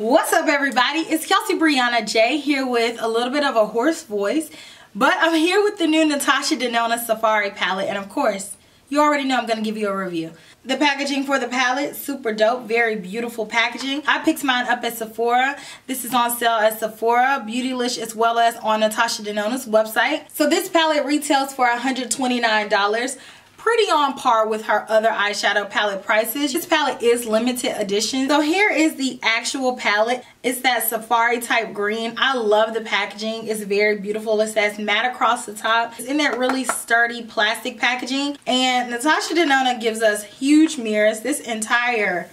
What's up, everybody? It's Kelsee Briana J here with a little bit of a hoarse voice, but I'm here with the new Natasha Denona Safari Palette, and of course, you already know I'm going to give you a review. The packaging for the palette, super dope, very beautiful packaging. I picked mine up at Sephora. This is on sale at Sephora, Beautylish, as well as on Natasha Denona's website. So this palette retails for $129. Pretty on par with her other eyeshadow palette prices. This palette is limited edition. So here is the actual palette. It's that safari type green. I love the packaging. It's very beautiful. It says matte across the top. It's in that really sturdy plastic packaging. And Natasha Denona gives us huge mirrors. This entire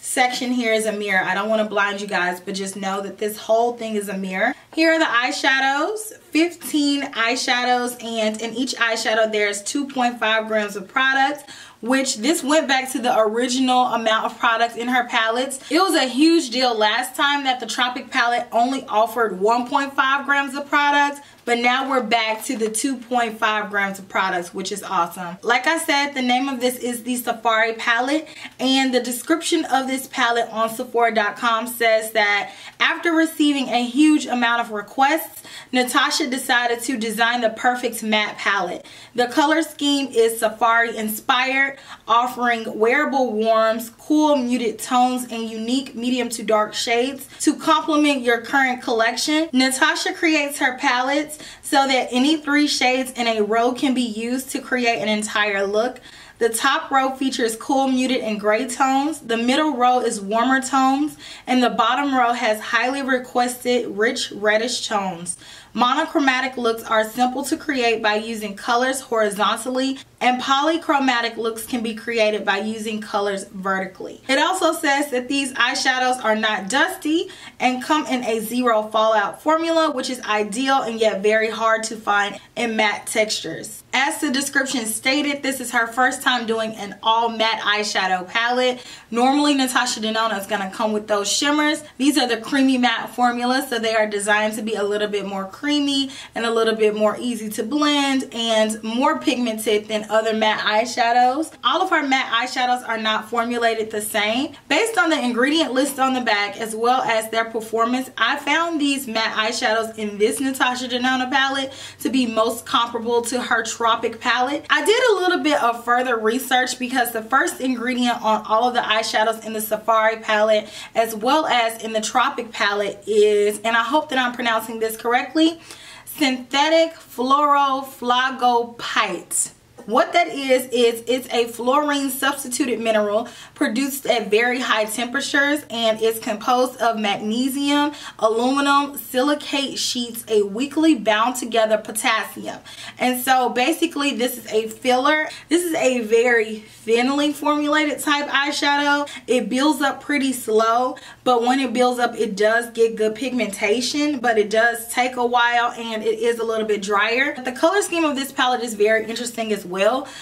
section here is a mirror. I don't want to blind you guys, but just know that this whole thing is a mirror. Here are the eyeshadows, 15 eyeshadows, and in each eyeshadow there's 2.5 grams of product, which this went back to the original amount of product in her palettes. It was a huge deal last time that the Tropic palette only offered 1.5 grams of product, but now we're back to the 2.5 grams of products, which is awesome. Like I said, the name of this is the Safari palette, and the description of this palette on Sephora.com says that after receiving a huge amount of requests, Natasha decided to design the perfect matte palette. The color scheme is safari inspired, offering wearable warms, cool muted tones, and unique medium to dark shades to complement your current collection. Natasha creates her palettes so that any 3 shades in a row can be used to create an entire look. The top row features cool muted and gray tones, the middle row is warmer tones, and the bottom row has highly requested rich reddish tones. Monochromatic looks are simple to create by using colors horizontally, and polychromatic looks can be created by using colors vertically. It also says that these eyeshadows are not dusty and come in a zero fallout formula, which is ideal and yet very hard to find in matte textures. As the description stated, this is her first time doing an all matte eyeshadow palette. Normally Natasha Denona is going to come with those shimmers. These are the creamy matte formulas, so they are designed to be a little bit more creamy and a little bit more easy to blend and more pigmented than other matte eyeshadows. All of her matte eyeshadows are not formulated the same. Based on the ingredient list on the back as well as their performance, I found these matte eyeshadows in this Natasha Denona palette to be most comparable to her Tropic palette. I did a little bit of further research because the first ingredient on all of the eyeshadows in the Safari palette as well as in the Tropic palette is, and I hope that I'm pronouncing this correctly, synthetic fluoroflagopite. What that is it's a fluorine substituted mineral produced at very high temperatures, and it's composed of magnesium, aluminum, silicate sheets, a weakly bound together potassium. And so basically this is a filler. This is a very thinly formulated type eyeshadow. It builds up pretty slow, but when it builds up it does get good pigmentation, but it does take a while and it is a little bit drier. The color scheme of this palette is very interesting as well.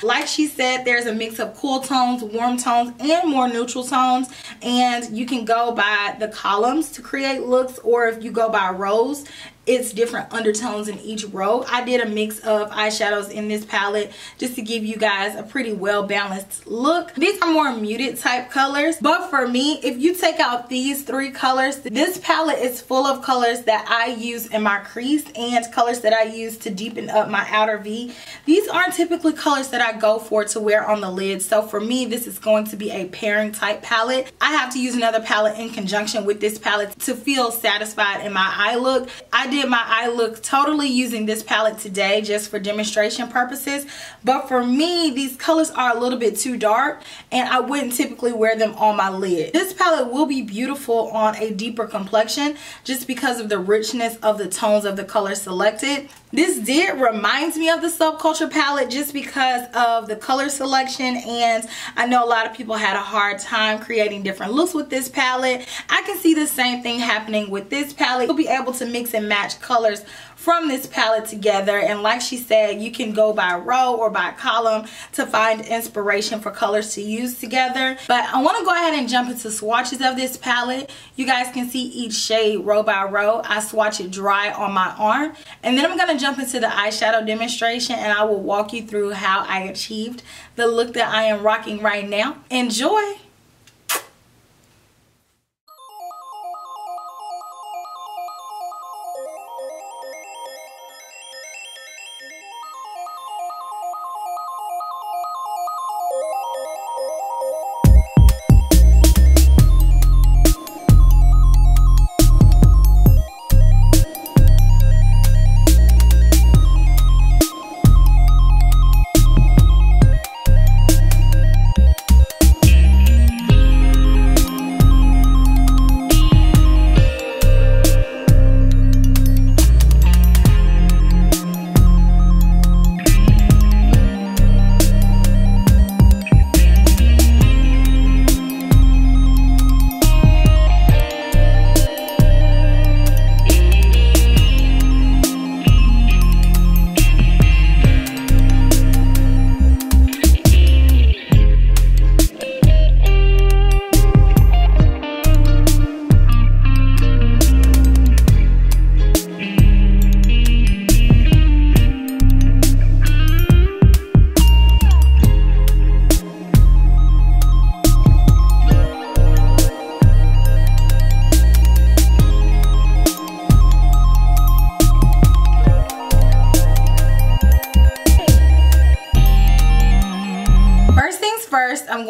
Like she said, there's a mix of cool tones, warm tones, and more neutral tones, and you can go by the columns to create looks, or if you go by rows, it's different undertones in each row. I did a mix of eyeshadows in this palette just to give you guys a pretty well balanced look. These are more muted type colors, but for me, if you take out these 3 colors, this palette is full of colors that I use in my crease and colors that I use to deepen up my outer V. These aren't typically colors that I go for to wear on the lid, so for me this is going to be a pairing type palette. I have to use another palette in conjunction with this palette to feel satisfied in my eye look. I did my eye look totally using this palette today just for demonstration purposes, but for me these colors are a little bit too dark and I wouldn't typically wear them on my lid. This palette will be beautiful on a deeper complexion just because of the richness of the tones of the colors selected. This did remind me of the Subculture palette just because of the color selection, and I know a lot of people had a hard time creating different looks with this palette. I can see the same thing happening with this palette. You'll be able to mix and match colors from this palette together, and like she said, you can go by row or by column to find inspiration for colors to use together. But I want to go ahead and jump into swatches of this palette. You guys can see each shade row by row. I swatch it dry on my arm, and then I'm going to jump into the eyeshadow demonstration and I will walk you through how I achieved the look that I am rocking right now. Enjoy!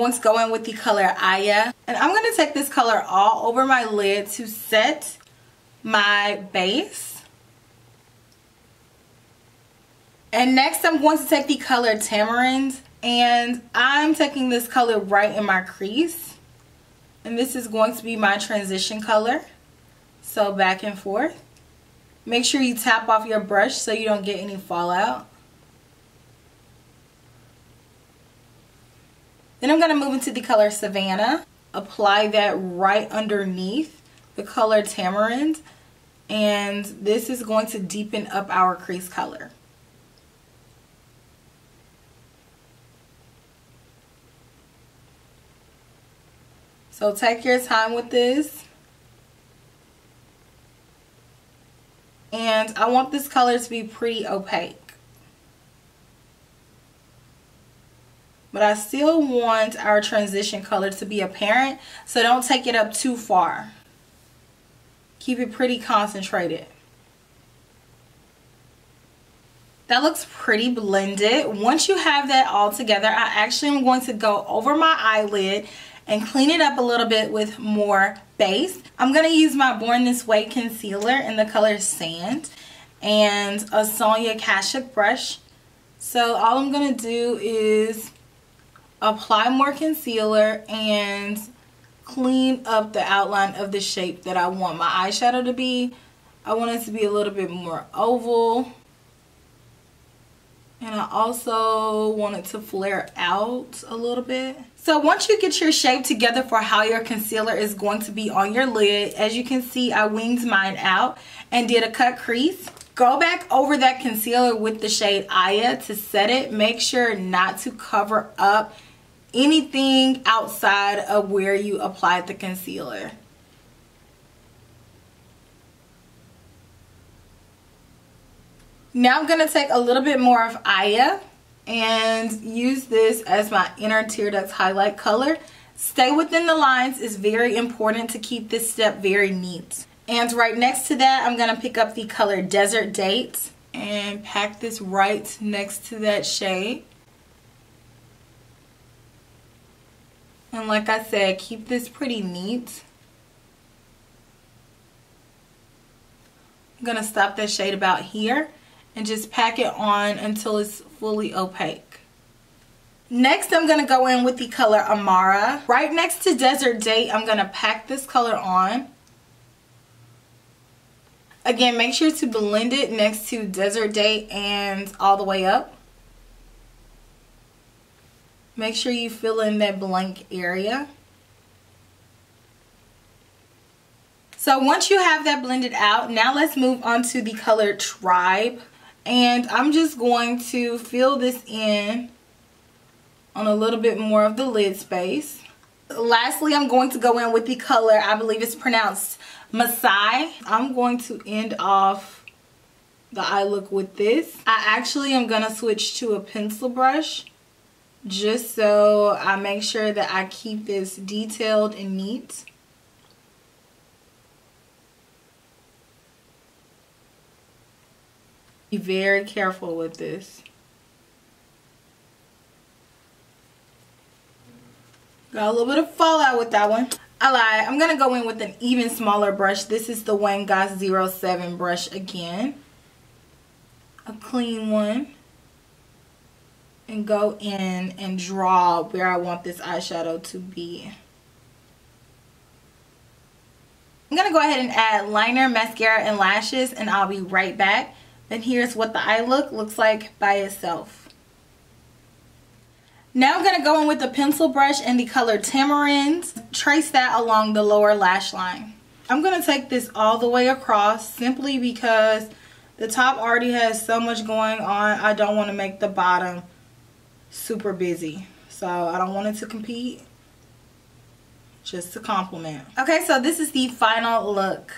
going to go in with the color Aya. And I'm going to take this color all over my lid to set my base. And next I'm going to take the color Tamarind. And I'm taking this color right in my crease. And this is going to be my transition color. So back and forth. Make sure you tap off your brush so you don't get any fallout. Then I'm going to move into the color Savannah. Apply that right underneath the color Tamarind. And this is going to deepen up our crease color. So take your time with this. And I want this color to be pretty opaque. But I still want our transition color to be apparent, so don't take it up too far. Keep it pretty concentrated. That looks pretty blended. Once you have that all together, I actually am going to go over my eyelid and clean it up a little bit with more base. I'm going to use my Born This Way concealer in the color Sand and a Sonia Kashuk brush. So all I'm going to do is apply more concealer and clean up the outline of the shape that I want my eyeshadow to be. I want it to be a little bit more oval. And I also want it to flare out a little bit. So once you get your shape together for how your concealer is going to be on your lid, as you can see, I winged mine out and did a cut crease. Go back over that concealer with the shade Aya to set it. Make sure not to cover up anything outside of where you applied the concealer. Now I'm going to take a little bit more of Aya and use this as my inner tear duct highlight color. Stay within the lines. It's very important to keep this step very neat. And right next to that, I'm going to pick up the color Desert Date and pack this right next to that shade. And like I said, keep this pretty neat. I'm going to stop that shade about here and just pack it on until it's fully opaque. Next, I'm going to go in with the color Amara. Right next to Desert Date, I'm going to pack this color on. Again, make sure to blend it next to Desert Date and all the way up. Make sure you fill in that blank area. So once you have that blended out, now let's move on to the color Tribe. And I'm just going to fill this in on a little bit more of the lid space. Lastly, I'm going to go in with the color, I believe it's pronounced Masai. I'm going to end off the eye look with this. I actually am going to switch to a pencil brush just so I make sure that I keep this detailed and neat. Be very careful with this. Got a little bit of fallout with that one. I lied. I'm going to go in with an even smaller brush. This is the Wayne Goss 07 brush again. A clean one. And go in and draw where I want this eyeshadow to be. I'm going to go ahead and add liner, mascara, and lashes, and I'll be right back. And here's what the eye look looks like by itself. Now I'm going to go in with the pencil brush in the color Tamarind. Trace that along the lower lash line. I'm going to take this all the way across simply because the top already has so much going on. I don't want to make the bottom super busy. So I don't want it to compete, just to complement. Okay, so this is the final look.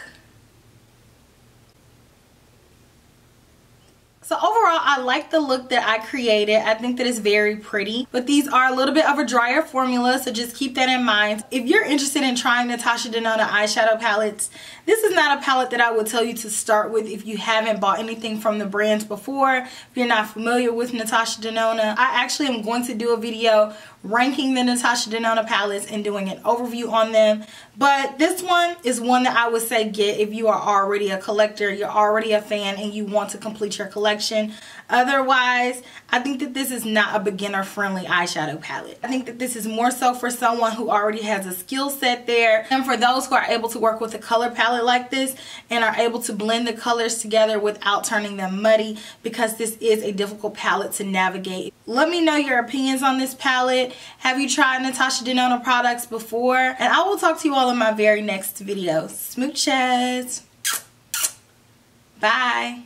So overall, I like the look that I created. I think that it's very pretty, but these are a little bit of a drier formula, so just keep that in mind. If you're interested in trying Natasha Denona eyeshadow palettes, this is not a palette that I would tell you to start with if you haven't bought anything from the brand before. If you're not familiar with Natasha Denona, I actually am going to do a video ranking the Natasha Denona palettes and doing an overview on them. But this one is one that I would say get if you are already a collector, you're already a fan, and you want to complete your collection. Otherwise, I think that this is not a beginner-friendly eyeshadow palette. I think that this is more so for someone who already has a skill set there, and for those who are able to work with a color palette like this and are able to blend the colors together without turning them muddy, because this is a difficult palette to navigate. Let me know your opinions on this palette. Have you tried Natasha Denona products before? And I will talk to you all in my very next video. Smooches. Bye.